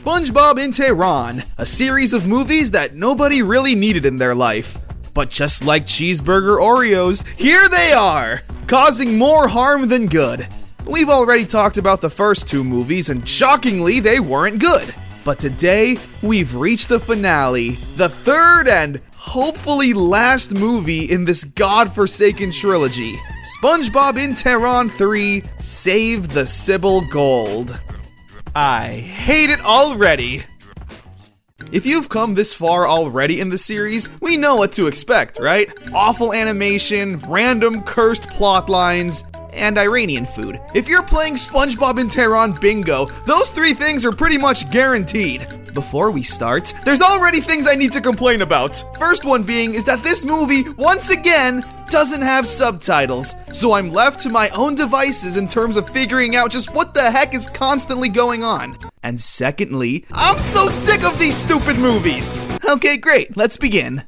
SpongeBob in Tehran, a series of movies that nobody really needed in their life. But just like cheeseburger Oreos, here they are, causing more harm than good. We've already talked about the first two movies, and shockingly, they weren't good. But today, we've reached the finale, the third and hopefully last movie in this godforsaken trilogy. SpongeBob in Tehran 3, Save the Sybil Gold. I hate it already. If you've come this far already in the series, we know what to expect, right? Awful animation, random cursed plot lines, and Iranian food. If you're playing SpongeBob in Tehran Bingo, those three things are pretty much guaranteed. Before we start, there's already things I need to complain about. First one being is that this movie, once again, doesn't have subtitles, so I'm left to my own devices in terms of figuring out just what the heck is constantly going on. And secondly, I'm so sick of these stupid movies! Okay, great, let's begin.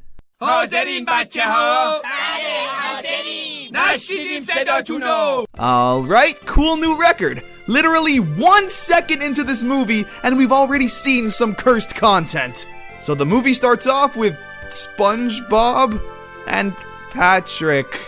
Alright, cool new record. Literally 1 second into this movie, and we've already seen some cursed content. So the movie starts off with SpongeBob and Patrick.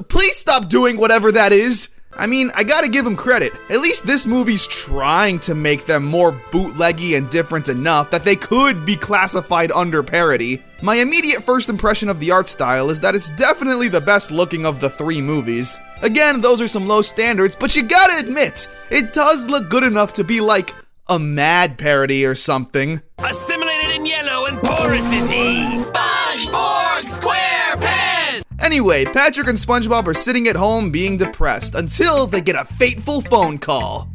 Please stop doing whatever that is. I mean, I gotta give him credit. At least this movie's trying to make them more bootleggy and different enough that they could be classified under parody. My immediate first impression of the art style is that it's definitely the best looking of the three movies. Again, those are some low standards, but you gotta admit, it does look good enough to be like a Mad parody or something. assimilated in yellow and porous is he. SpongeBob SquarePants! Anyway, Patrick and SpongeBob are sitting at home being depressed until they get a fateful phone call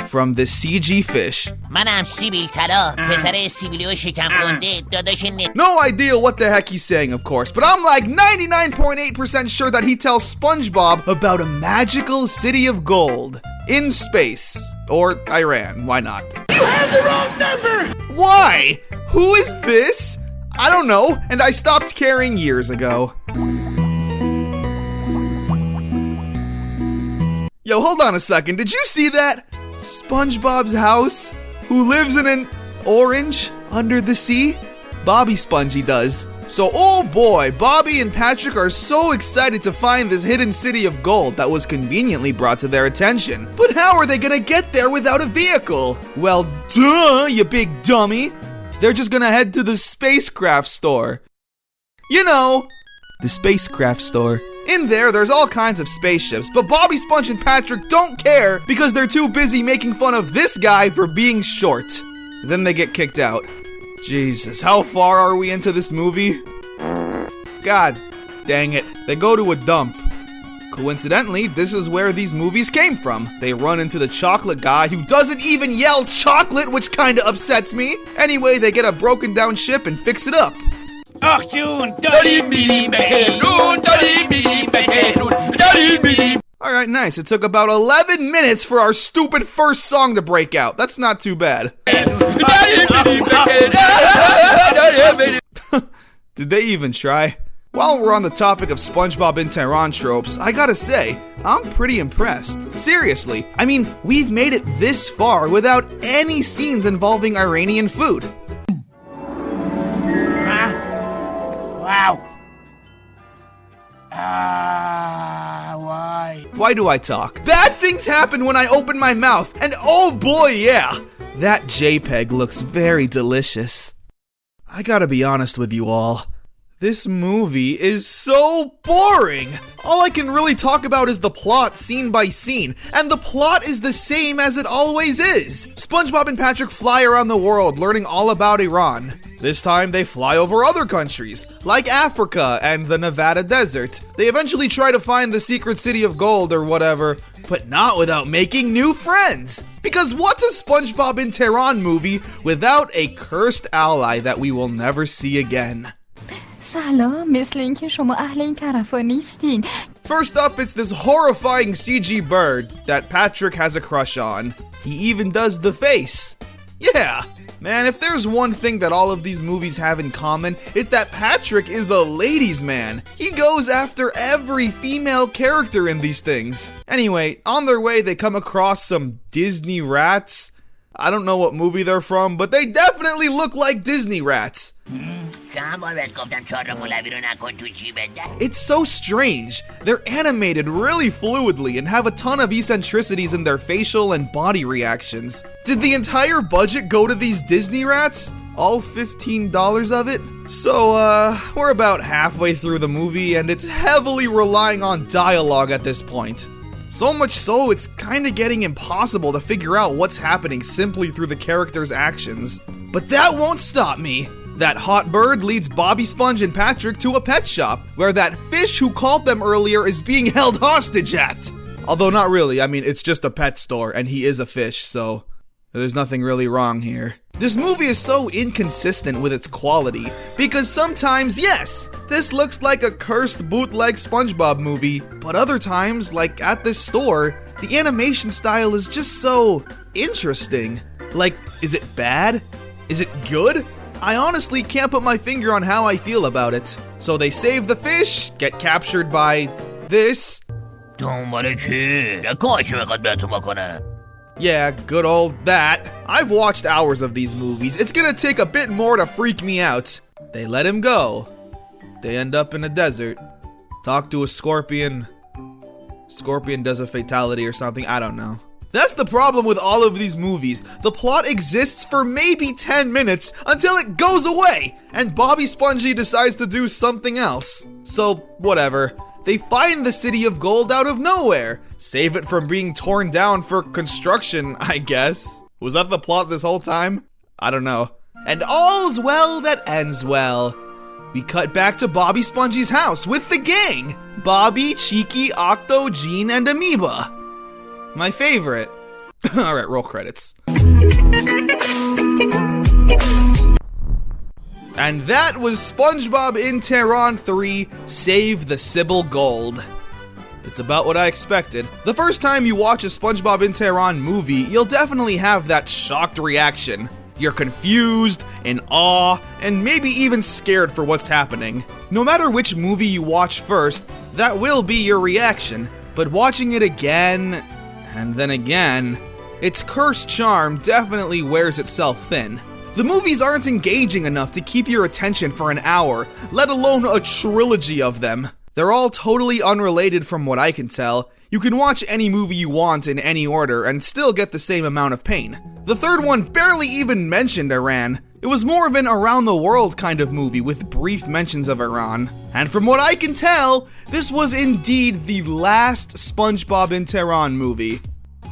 from the CG fish. منم سیبیل طلا پسر سیبیلیو شکم رنده داداش No idea what the heck he's saying, of course, but I'm like 99.8% sure that he tells SpongeBob about a magical city of gold in space. Or Iran, why not? You have the wrong number! Why? Who is this? I don't know, and I stopped caring years ago. Yo, hold on a second, did you see that? SpongeBob's house? Who lives in an orange under the sea? Bobby Spongy does. So, oh boy, Bobby and Patrick are so excited to find this hidden city of gold that was conveniently brought to their attention. But how are they gonna get there without a vehicle? Well, duh, you big dummy. They're just gonna head to the spacecraft store. You know, the spacecraft store. In there, there's all kinds of spaceships, but Bobby, Sponge, and Patrick don't care because they're too busy making fun of this guy for being short. Then they get kicked out. Jesus, how far are we into this movie? God dang it, they go to a dump. Coincidentally, this is where these movies came from. They run into the chocolate guy who doesn't even yell chocolate, which kinda upsets me. Anyway, they get a broken down ship and fix it up. Alright, nice. It took about 11 minutes for our stupid first song to break out. That's not too bad. Did they even try? While we're on the topic of SpongeBob in Tehran tropes, I gotta say, I'm pretty impressed. Seriously, I mean, we've made it this far without any scenes involving Iranian food. Wow. Why? Why do I talk? Bad things happen when I open my mouth, and oh boy, yeah! That JPEG looks very delicious. I gotta be honest with you all. This movie is so boring! All I can really talk about is the plot scene by scene, and the plot is the same as it always is. SpongeBob and Patrick fly around the world learning all about Iran. This time they fly over other countries, like Africa and the Nevada desert. They eventually try to find the secret city of gold or whatever, but not without making new friends. Because what's a SpongeBob in Tehran movie without a cursed ally that we will never see again? سلام مثل اینکه شما اهل این طرفا نیستین. First up, it's this horrifying CG bird that Patrick has a crush on. He even does the face. Yeah, Man, if there's one thing that all of these movies have in common, it's that Patrick is a ladies' man. He goes after every female character in these things. Anyway, on their way, they come across some Disney rats. I don't know what movie they're from, but they definitely look like Disney rats. It's so strange. They're animated really fluidly and have a ton of eccentricities in their facial and body reactions. Did the entire budget go to these Disney rats? All $15 of it? So, we're about halfway through the movie and it's heavily relying on dialogue at this point. So much so, it's kinda getting impossible to figure out what's happening simply through the characters' actions. But that won't stop me. That hot bird leads Bobby, Sponge, and Patrick to a pet shop, where that fish who called them earlier is being held hostage at. Although not really, I mean, it's just a pet store, and he is a fish, so there's nothing really wrong here. This movie is so inconsistent with its quality, because sometimes, yes, this looks like a cursed bootleg SpongeBob movie, but other times, like at this store, the animation style is just so interesting. Like, is it bad? Is it good? I honestly can't put my finger on how I feel about it. So they save the fish, get captured by this. Yeah, good old that. I've watched hours of these movies. It's gonna take a bit more to freak me out. They let him go. They end up in a desert. Talk to a scorpion. Scorpion does a fatality or something, I don't know. That's the problem with all of these movies. The plot exists for maybe 10 minutes until it goes away, and Bobby Spongy decides to do something else. So, whatever. They find the City of Gold out of nowhere. Save it from being torn down for construction, I guess. Was that the plot this whole time? I don't know. And all's well that ends well. We cut back to Bobby Spongy's house with the gang. Bobby, Cheeky, Octo, Gene, and Amoeba. My favorite. Alright, roll credits. And that was SpongeBob in Tehran 3, Save the Sybil Gold. It's about what I expected. The first time you watch a SpongeBob in Tehran movie, you'll definitely have that shocked reaction. You're confused, in awe, and maybe even scared for what's happening. No matter which movie you watch first, that will be your reaction. But watching it again, and then again, its cursed charm definitely wears itself thin. The movies aren't engaging enough to keep your attention for an hour, let alone a trilogy of them. They're all totally unrelated from what I can tell. You can watch any movie you want in any order and still get the same amount of pain. The third one barely even mentioned Iran. It was more of an around the world kind of movie with brief mentions of Iran. And from what I can tell, this was indeed the last SpongeBob in Tehran movie.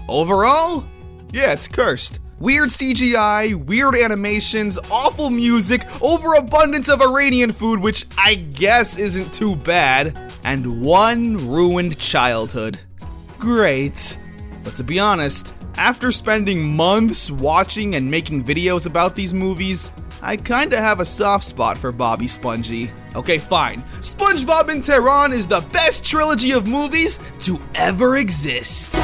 Overall, yeah, it's cursed. Weird CGI, weird animations, awful music, overabundance of Iranian food, which I guess isn't too bad, and one ruined childhood. Great. But to be honest, after spending months watching and making videos about these movies, I kinda have a soft spot for Bobby Spongy. Okay, fine. SpongeBob in Tehran is the best trilogy of movies to ever exist.